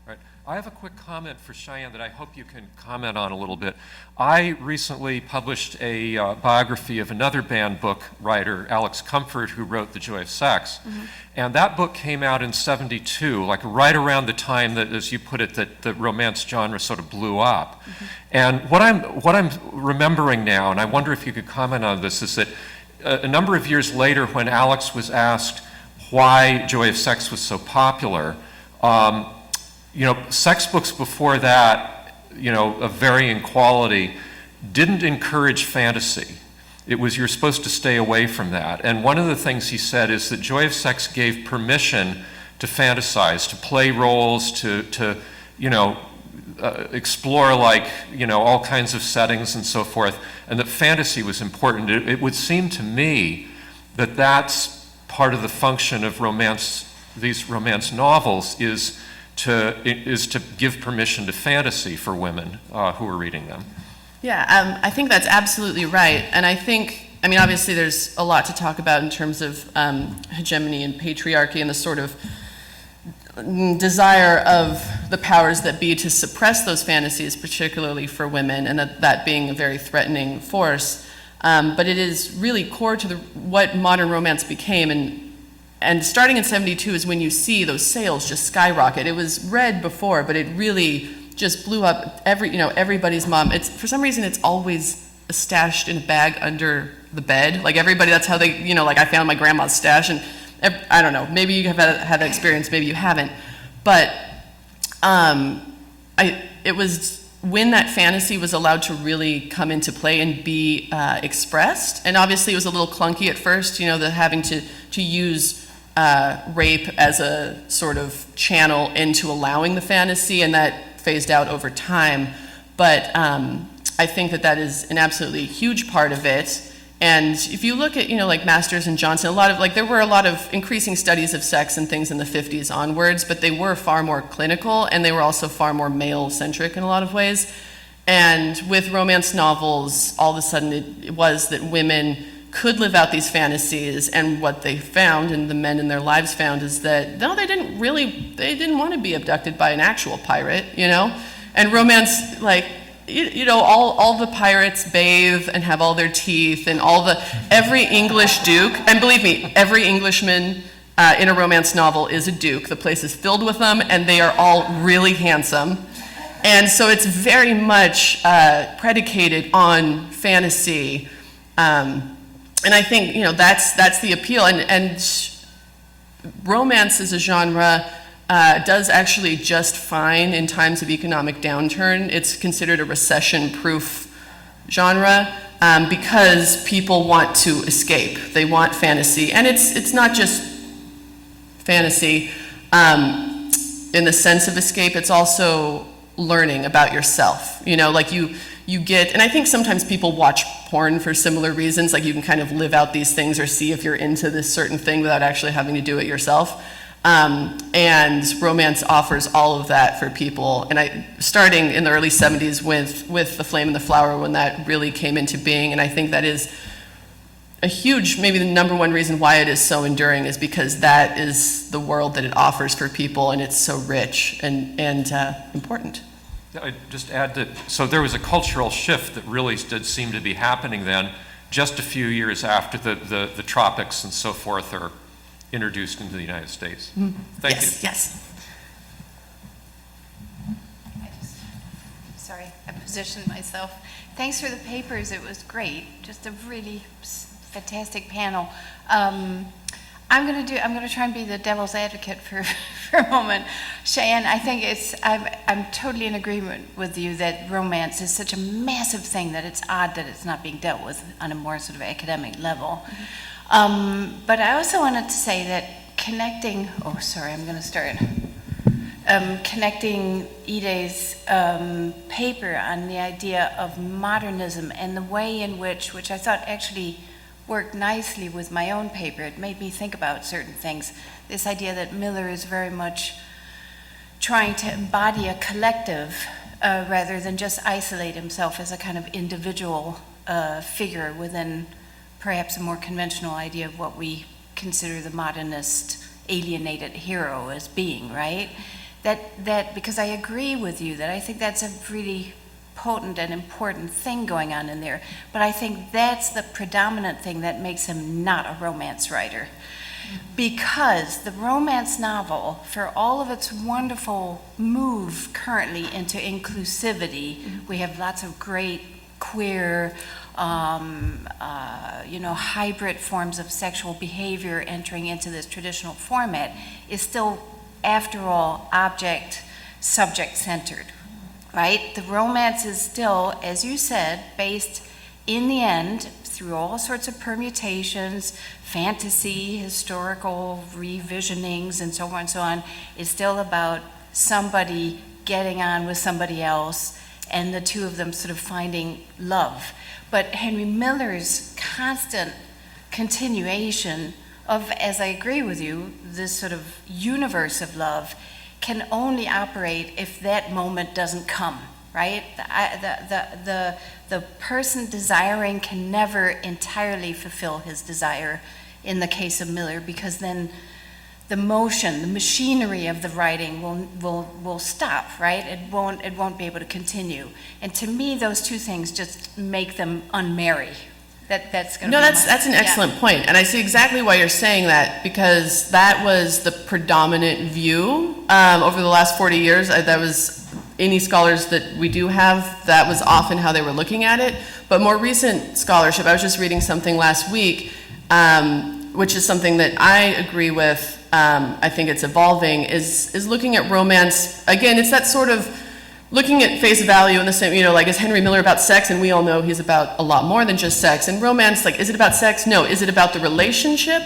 Right. I have a quick comment for Cheyanne that I hope you can comment on a little bit. I recently published a biography of another banned book writer, Alex Comfort, who wrote The Joy of Sex. Mm-hmm. And that book came out in '72, like right around the time that, as you put it, that the romance genre sort of blew up. Mm-hmm. And what I'm remembering now, and I wonder if you could comment on this, is that a number of years later, when Alex was asked why Joy of Sex was so popular, you know, sex books before that, you know, of varying quality, didn't encourage fantasy. It was, you're supposed to stay away from that. And one of the things he said is that Joy of Sex gave permission to fantasize, to play roles, to you know, explore, like, you know, all kinds of settings and so forth, and that fantasy was important. It would seem to me that that's part of the function of romance, these romance novels, is to give permission to fantasy for women who are reading them. Yeah, I think that's absolutely right. And I think, I mean, obviously there's a lot to talk about in terms of hegemony and patriarchy and the sort of desire of the powers that be to suppress those fantasies, particularly for women, and that being a very threatening force. But it is really core to what modern romance became, and starting in '72 is when you see those sales just skyrocket. It was read before, but it really just blew up. Everybody's mom. It's, for some reason, it's always stashed in a bag under the bed. Like everybody, that's how they, like I found my grandma's stash, and I don't know. Maybe you have had that experience. Maybe you haven't. But it was when that fantasy was allowed to really come into play and be expressed. And obviously, it was a little clunky at first. The having to use rape as a sort of channel into allowing the fantasy, and that phased out over time. But I think that is an absolutely huge part of it. And if you look at, like Masters and Johnson, there were a lot of increasing studies of sex and things in the 50s onwards, but they were far more clinical, and they were also far more male-centric in a lot of ways. And with romance novels, all of a sudden it was that women could live out these fantasies, and what they found, and the men in their lives found, is that no, they didn't want to be abducted by an actual pirate, and romance, all the pirates bathe and have all their teeth, and every English duke, and believe me, every Englishman in a romance novel is a duke. The place is filled with them, and they are all really handsome. And so it's very much predicated on fantasy. And I think, that's the appeal. And romance as a genre does actually just fine in times of economic downturn. It's considered a recession-proof genre because people want to escape. They want fantasy. And it's not just fantasy in the sense of escape. It's also learning about yourself. You get, and I think sometimes people watch porn for similar reasons, like you can kind of live out these things or see if you're into this certain thing without actually having to do it yourself. And romance offers all of that for people. And starting in the early 70s with The Flame and the Flower, when that really came into being, and I think that is a huge, maybe the number one reason why it is so enduring is because that is the world that it offers for people, and it's so rich and important. I'd just add that, so there was a cultural shift that really did seem to be happening then, just a few years after the tropics and so forth are introduced into the United States. Mm-hmm. Thank you. Yes. I positioned myself. Thanks for the papers. It was great. Just a really fantastic panel. I'm going to try and be the devil's advocate for a moment. Cheyanne, I think I'm totally in agreement with you that romance is such a massive thing that it's odd that it's not being dealt with on a more sort of academic level. Mm-hmm. But I also wanted to say that connecting Ide's paper on the idea of modernism and the way in which I thought actually worked nicely with my own paper. It made me think about certain things. This idea that Miller is very much trying to embody a collective rather than just isolate himself as a kind of individual figure within perhaps a more conventional idea of what we consider the modernist alienated hero as being, right? that because I agree with you, that I think that's a really potent and important thing going on in there, but I think that's the predominant thing that makes him not a romance writer. Because the romance novel, for all of its wonderful move currently into inclusivity, we have lots of great queer, hybrid forms of sexual behavior entering into this traditional format, is still, after all, subject-centered, right? The romance is still, as you said, based in the end, through all sorts of permutations, fantasy, historical revisionings, and so on and so on, is still about somebody getting on with somebody else and the two of them sort of finding love. But Henry Miller's constant continuation of, as I agree with you, this sort of universe of love can only operate if that moment doesn't come, right? The person desiring can never entirely fulfill his desire in the case of Miller, because then the motion, the machinery of the writing will stop, right? It won't be able to continue. And to me, those two things just make them unmarry. That's going to No, that's an excellent point. And I see exactly why you're saying that, because that was the predominant view over the last 40 years. That was any scholars that we do have, that was often how they were looking at it. But more recent scholarship, I was just reading something last week, which is something that I agree with. I think it's evolving, is looking at romance. Again, it's that sort of looking at face value in the same, like, is Henry Miller about sex? And we all know he's about a lot more than just sex. And romance, like, is it about sex? No. Is it about the relationship?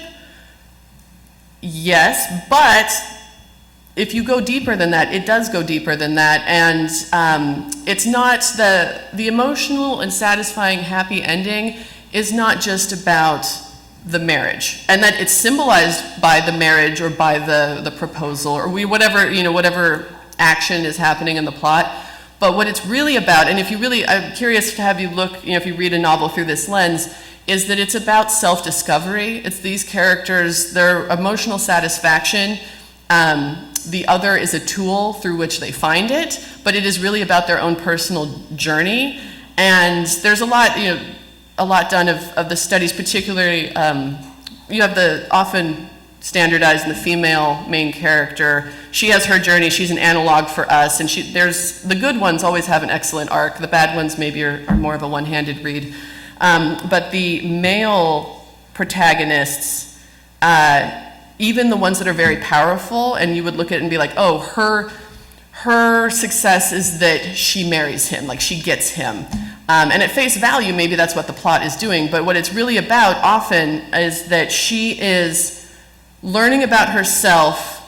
Yes, but if you go deeper than that, it does go deeper than that. And it's not the emotional and satisfying happy ending is not just about the marriage, and that it's symbolized by the marriage or by the proposal or whatever action is happening in the plot. But what it's really about, and I'm curious to have you look, if you read a novel through this lens, is that it's about self-discovery. It's these characters, their emotional satisfaction. The other is a tool through which they find it, but it is really about their own personal journey. And there's a lot done of the studies, particularly, you have the often standardized in the female main character. She has her journey, she's an analog for us, and there's the good ones always have an excellent arc, the bad ones maybe are more of a one-handed read. But the male protagonists, even the ones that are very powerful, and you would look at it and be like, oh, her success is that she marries him, like she gets him. And at face value, maybe that's what the plot is doing, but what it's really about often is that she is learning about herself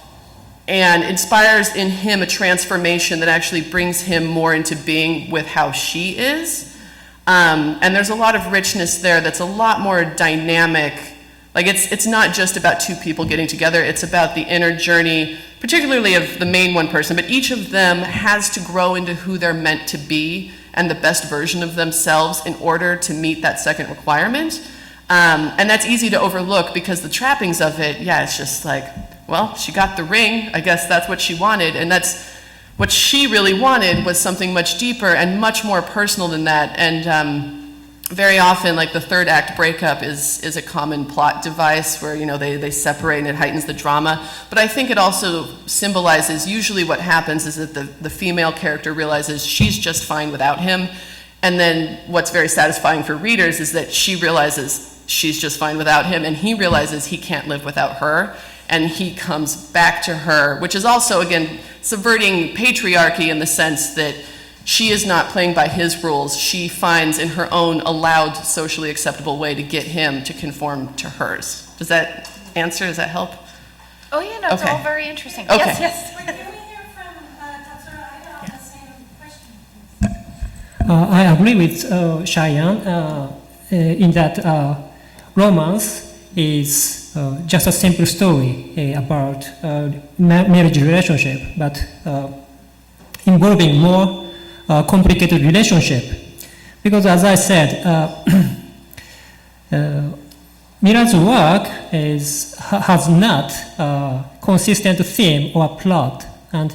and inspires in him a transformation that actually brings him more into being with how she is. And there's a lot of richness there that's a lot more dynamic. Like it's not just about two people getting together, it's about the inner journey, particularly of the main one person, but each of them has to grow into who they're meant to be and the best version of themselves in order to meet that second requirement. And that's easy to overlook because the trappings of it, it's just like, well, she got the ring, I guess that's what she wanted, and that's what she really wanted was something much deeper and much more personal than that. And very often, like the third act breakup is a common plot device where, they separate and it heightens the drama. But I think it also symbolizes, usually what happens is that the female character realizes she's just fine without him. And then what's very satisfying for readers is that she realizes she's just fine without him, and he realizes he can't live without her. And he comes back to her, which is also, again, subverting patriarchy in the sense that she is not playing by his rules. She finds in her own allowed, socially acceptable way to get him to conform to hers. Does that answer? Does that help? Oh, it's Okay. all very interesting. Okay. Yes. Can we hear from Tatsuro Ide on the same question? I agree with Cheyanne in that romance is just a simple story about marriage relationship, but involving more complicated relationship. Because as I said, Miller's work has not consistent theme or plot, and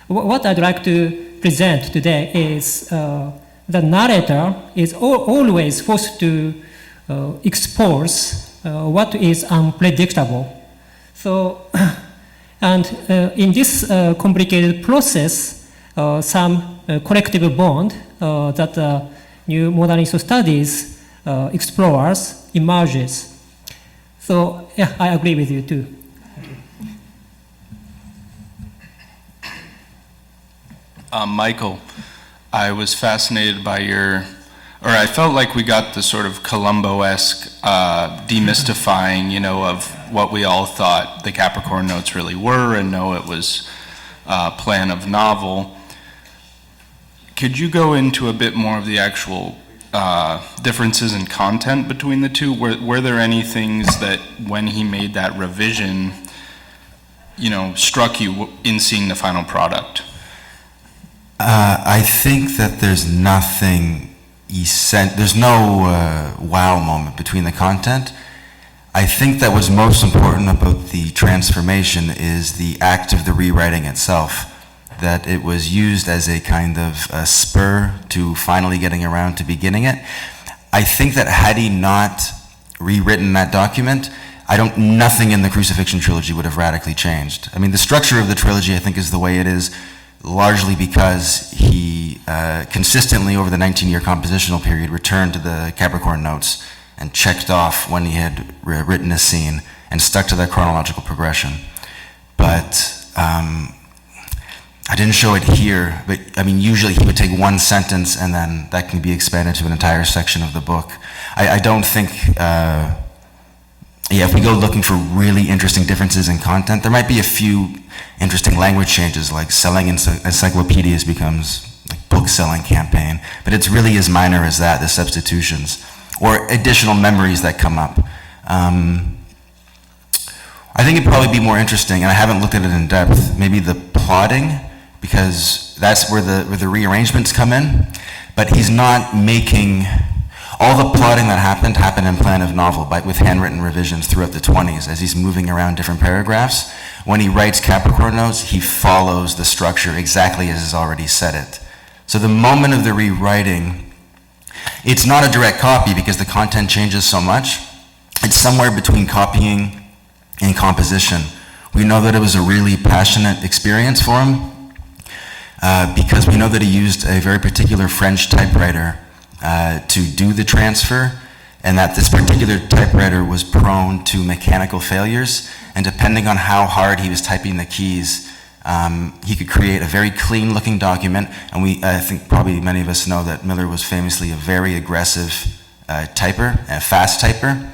what I'd like to present today is the narrator is always forced to expose what is unpredictable. So, and in this complicated process, some corrective bond that new modernist studies explores emerges. So, yeah, I agree with you too. Michael, I was fascinated by I felt like we got the sort of Columbo-esque demystifying, of what we all thought the Capricorn notes really were, and know it was a plan of novel. Could you go into a bit more of the actual differences in content between the two? Were there any things that, when he made that revision, struck you in seeing the final product? I think that there's nothing there's no wow moment between the content. I think that what's most important about the transformation is the act of the rewriting itself, that it was used as a kind of a spur to finally getting around to beginning it. I think that had he not rewritten that document, nothing in the Crucifixion trilogy would have radically changed. I mean, the structure of the trilogy, I think, is the way it is, largely because he consistently over the 19-year compositional period returned to the Capricorn notes and checked off when he had written a scene and stuck to that chronological progression. But I didn't show it here, but I mean, usually he would take one sentence and then that can be expanded to an entire section of the book. I don't think, if we go looking for really interesting differences in content, there might be a few interesting language changes, like selling encyclopedias becomes like book selling campaign, but it's really as minor as that, the substitutions, or additional memories that come up. I think it'd probably be more interesting, and I haven't looked at it in depth, maybe the plotting, because that's where the rearrangements come in, but he's not making, all the plotting that happened in plan of novel with handwritten revisions throughout the 20s as he's moving around different paragraphs. When he writes Capricorn notes, he follows the structure exactly as he's already said it. So the moment of the rewriting, it's not a direct copy because the content changes so much. It's somewhere between copying and composition. We know that it was a really passionate experience for him because we know that he used a very particular French typewriter to do the transfer, and that this particular typewriter was prone to mechanical failures, and depending on how hard he was typing the keys, he could create a very clean looking document. And I think probably many of us know that Miller was famously a very aggressive typer, a fast typer.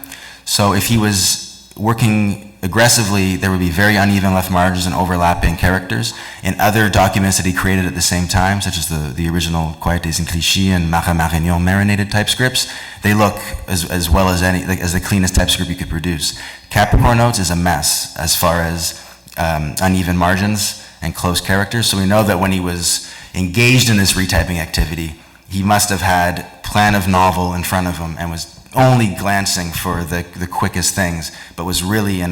So if he was working aggressively, there would be very uneven left margins and overlapping characters. In other documents that he created at the same time, such as the original Coites and Clichy and Marais-Marignon marinated typescripts, they look as well as as the cleanest typescript you could produce. Capricorn notes is a mess as far as uneven margins and close characters. So we know that when he was engaged in this retyping activity, he must have had plan of novel in front of him and was only glancing for the quickest things, but was really in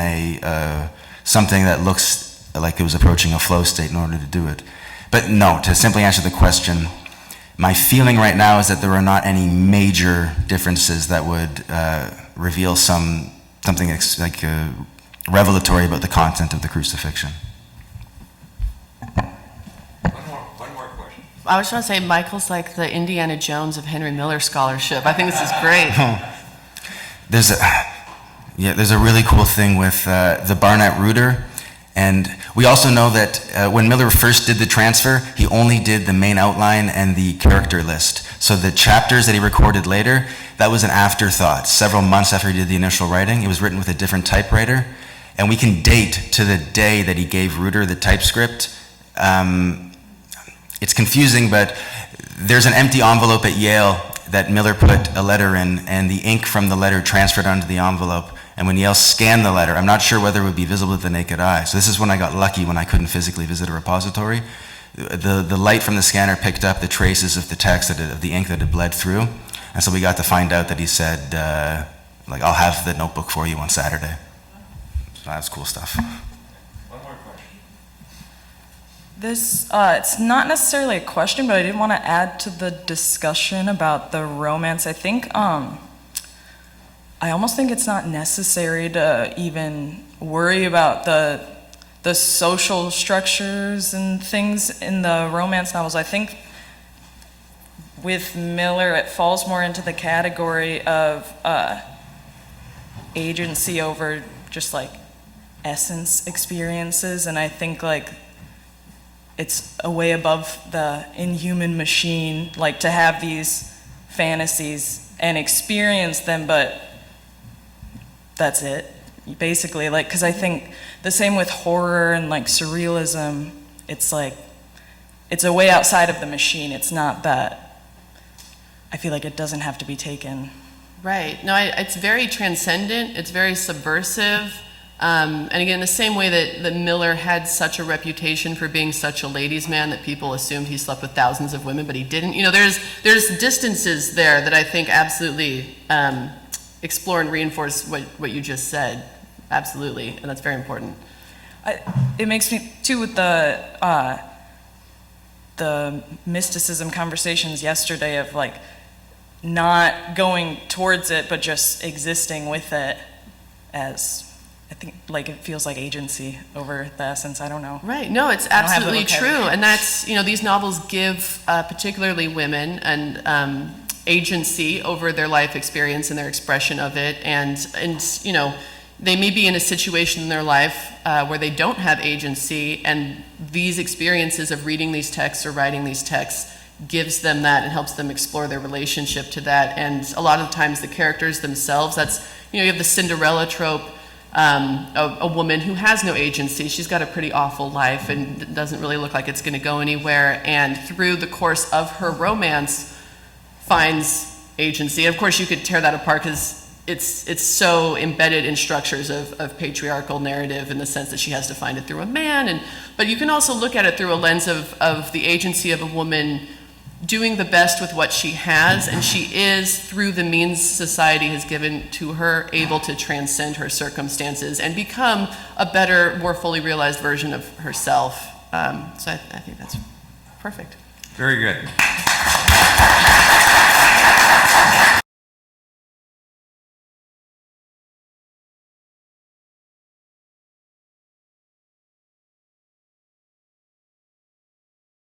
something that looks like it was approaching a flow state in order to do it. But no, to simply answer the question, my feeling right now is that there are not any major differences that would reveal something revelatory about the content of the Crucifixion. One more question. I was trying to say Michael's like the Indiana Jones of Henry Miller scholarship. I think this is great. There's a really cool thing with the Barnett Rooter, and we also know that when Miller first did the transfer, he only did the main outline and the character list. So the chapters that he recorded later, that was an afterthought. Several months after he did the initial writing, it was written with a different typewriter, and we can date to the day that he gave Rooter the typescript. It's confusing, but there's an empty envelope at Yale that Miller put a letter in, and the ink from the letter transferred onto the envelope. And when Yale scanned the letter, I'm not sure whether it would be visible to the naked eye. So this is when I got lucky when I couldn't physically visit a repository. The light from the scanner picked up the traces of the text, of the ink that had bled through. And so we got to find out that he said, I'll have the notebook for you on Saturday. So that's cool stuff. One more question. This, it's not necessarily a question, but I did want to add to the discussion about the romance. I think, I almost think it's not necessary to even worry about the social structures and things in the romance novels. I think with Miller, it falls more into the category of agency over just like essence experiences, and I think like it's a way above the inhuman machine, like to have these fantasies and experience them, but that's it, basically. Like, because I think the same with horror and like surrealism, it's like, it's a way outside of the machine. It's not that, I feel like it doesn't have to be taken. Right. No, it's very transcendent. It's very subversive. And again, the same way that Miller had such a reputation for being such a ladies' man that people assumed he slept with thousands of women, but he didn't. You know, there's distances there that I think absolutely explore and reinforce what you just said. Absolutely, and that's very important. It makes me too with the mysticism conversations yesterday of like not going towards it, but just existing with it as. I think like it feels like agency over the essence. I don't know. Right. No, it's absolutely true. And that's, you know, these novels give particularly women an agency over their life experience and their expression of it. And you know, they may be in a situation in their life where they don't have agency, and these experiences of reading these texts or writing these texts gives them that and helps them explore their relationship to that. And a lot of times the characters themselves, that's, you know, you have the Cinderella trope, a woman who has no agency. She's got a pretty awful life and it doesn't really look like it's going to go anywhere. And through the course of her romance, finds agency. And of course, you could tear that apart because it's so embedded in structures of patriarchal narrative in the sense that she has to find it through a man. But you can also look at it through a lens of the agency of a woman doing the best with what she has, and she is, through the means society has given to her, able to transcend her circumstances and become a better, more fully realized version of herself. So I think that's perfect. Very good.